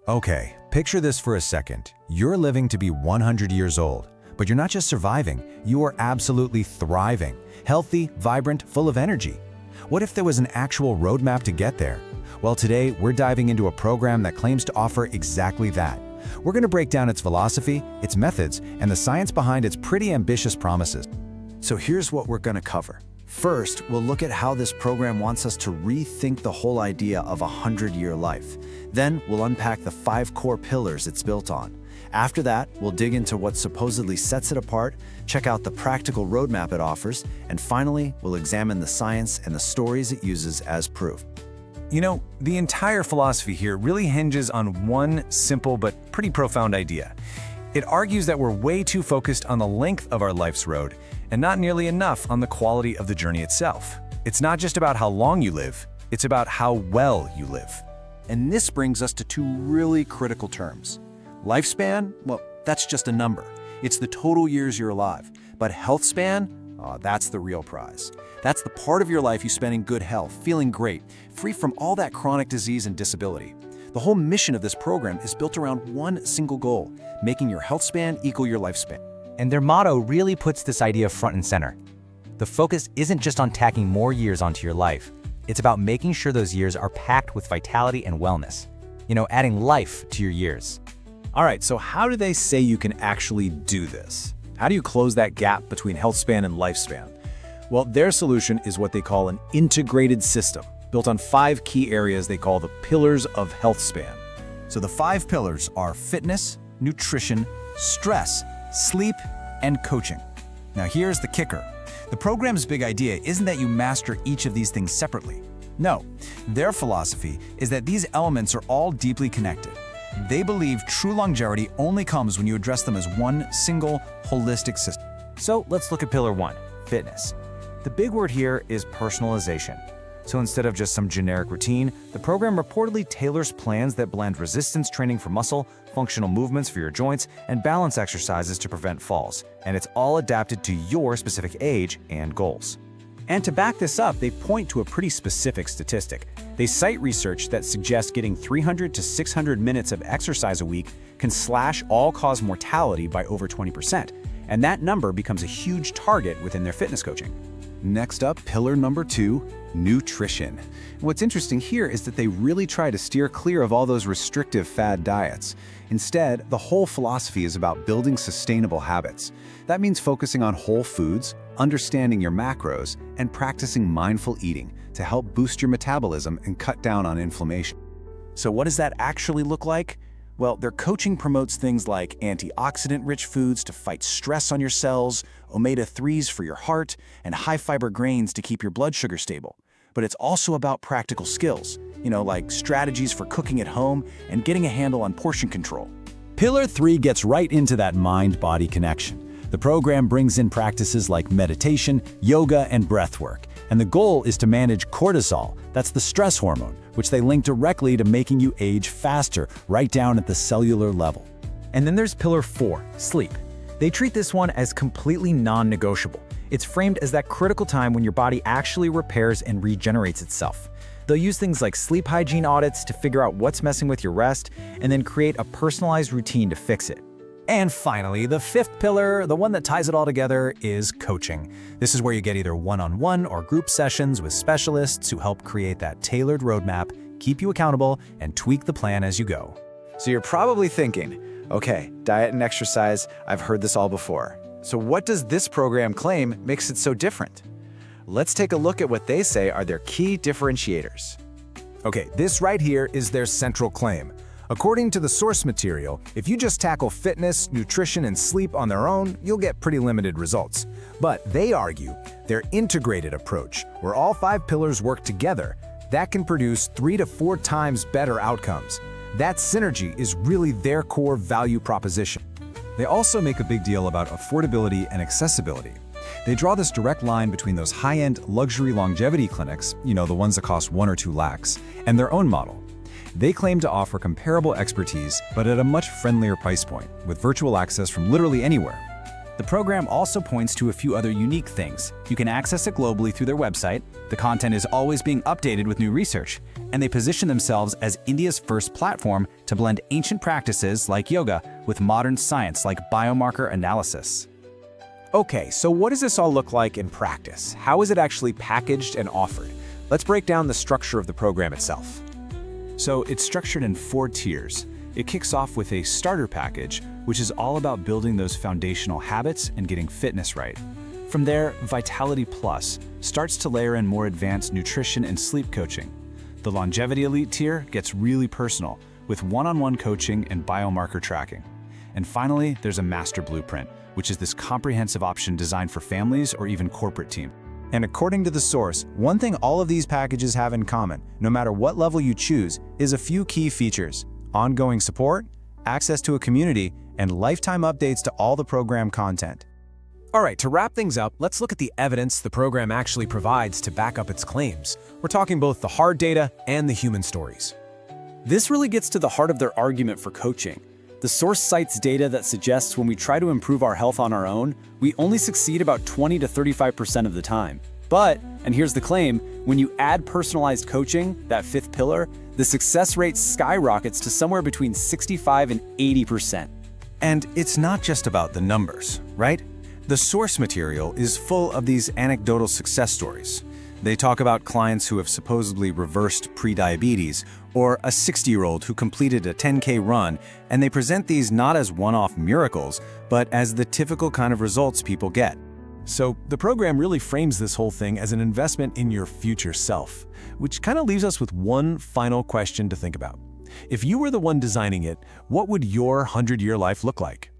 Okay, picture this for a second. You're living to be 100 years old, but you're not just surviving, you are absolutely thriving. Healthy, vibrant, full of energy. What if there was an actual roadmap to get there? Well, today we're diving into a program that claims to offer exactly that. We're going to break down its philosophy, its methods, and the science behind its pretty ambitious promises. So here's what we're going to cover. First, we'll look at how this program wants us to rethink the whole idea of a 100-year life. Then, we'll unpack the 5 core pillars it's built on. After that, we'll dig into what supposedly sets it apart, check out the practical roadmap it offers, and finally, we'll examine the science and the stories it uses as proof. You know, the entire philosophy here really hinges on one simple but pretty profound idea. It argues that we're way too focused on the length of our life's road and not nearly enough on the quality of the journey itself. It's not just about how long you live, it's about how well you live. And this brings us to 2 really critical terms. Lifespan, well, that's just a number. It's the total years you're alive. But health span, that's the real prize. That's the part of your life you spend in good health, feeling great, free from all that chronic disease and disability. The whole mission of this program is built around one single goal, making your health span equal your lifespan. And their motto really puts this idea front and center. The focus isn't just on tacking more years onto your life. It's about making sure those years are packed with vitality and wellness. You know, adding life to your years. All right, so how do they say you can actually do this? How do you close that gap between health span and lifespan? Well, their solution is what they call an integrated system, built on 5 key areas they call the pillars of health span. So the 5 pillars are fitness, nutrition, stress, sleep, and coaching. Now here's the kicker. The program's big idea isn't that you master each of these things separately. No, their philosophy is that these elements are all deeply connected. They believe true longevity only comes when you address them as one single, holistic system. So let's look at pillar 1, fitness. The big word here is personalization. So instead of just some generic routine, the program reportedly tailors plans that blend resistance training for muscle, functional movements for your joints, and balance exercises to prevent falls. And it's all adapted to your specific age and goals. And to back this up, they point to a pretty specific statistic. They cite research that suggests getting 300 to 600 minutes of exercise a week can slash all-cause mortality by over 20%. And that number becomes a huge target within their fitness coaching. Next up, pillar number 2, nutrition. What's interesting here is that they really try to steer clear of all those restrictive fad diets. Instead, the whole philosophy is about building sustainable habits. That means focusing on whole foods, understanding your macros, and practicing mindful eating to help boost your metabolism and cut down on inflammation. So what does that actually look like? Well, their coaching promotes things like antioxidant-rich foods to fight stress on your cells, omega-3s for your heart, and high-fiber grains to keep your blood sugar stable. But it's also about practical skills, like strategies for cooking at home and getting a handle on portion control. Pillar 3 gets right into that mind-body connection. The program brings in practices like meditation, yoga, and breath work. And the goal is to manage cortisol, that's the stress hormone, which they link directly to making you age faster, right down at the cellular level. And then there's pillar 4, sleep. They treat this one as completely non-negotiable. It's framed as that critical time when your body actually repairs and regenerates itself. They'll use things like sleep hygiene audits to figure out what's messing with your rest, and then create a personalized routine to fix it. And finally, the 5th pillar, the one that ties it all together, is coaching. This is where you get either one-on-one or group sessions with specialists who help create that tailored roadmap, keep you accountable, and tweak the plan as you go. So you're probably thinking, okay, diet and exercise, I've heard this all before. So what does this program claim makes it so different? Let's take a look at what they say are their key differentiators. Okay, this right here is their central claim. According to the source material, if you just tackle fitness, nutrition, and sleep on their own, you'll get pretty limited results. But they argue their integrated approach, where all 5 pillars work together, that can produce 3 to 4 times better outcomes. That synergy is really their core value proposition. They also make a big deal about affordability and accessibility. They draw this direct line between those high-end luxury longevity clinics, the ones that cost 1 or 2 lakhs, and their own model. They claim to offer comparable expertise, but at a much friendlier price point, with virtual access from literally anywhere. The program also points to a few other unique things. You can access it globally through their website, the content is always being updated with new research, and they position themselves as India's first platform to blend ancient practices like yoga with modern science like biomarker analysis. Okay, so what does this all look like in practice? How is it actually packaged and offered? Let's break down the structure of the program itself. So it's structured in 4 tiers. It kicks off with a starter package, which is all about building those foundational habits and getting fitness right. From there, Vitality Plus starts to layer in more advanced nutrition and sleep coaching. The Longevity Elite tier gets really personal, with one-on-one coaching and biomarker tracking. And finally, there's a Master Blueprint, which is this comprehensive option designed for families or even corporate teams. And according to the source, one thing all of these packages have in common, no matter what level you choose, is a few key features: ongoing support, access to a community, and lifetime updates to all the program content. All right, to wrap things up, let's look at the evidence the program actually provides to back up its claims. We're talking both the hard data and the human stories. This really gets to the heart of their argument for coaching. The source cites data that suggests when we try to improve our health on our own, we only succeed about 20 to 35% of the time. But, and here's the claim, when you add personalized coaching, that 5th pillar, the success rate skyrockets to somewhere between 65 and 80%. And it's not just about the numbers, right? The source material is full of these anecdotal success stories. They talk about clients who have supposedly reversed prediabetes, or a 60-year-old who completed a 10K run, and they present these not as one-off miracles, but as the typical kind of results people get. So the program really frames this whole thing as an investment in your future self, which kind of leaves us with one final question to think about. If you were the one designing it, what would your 100-year life look like?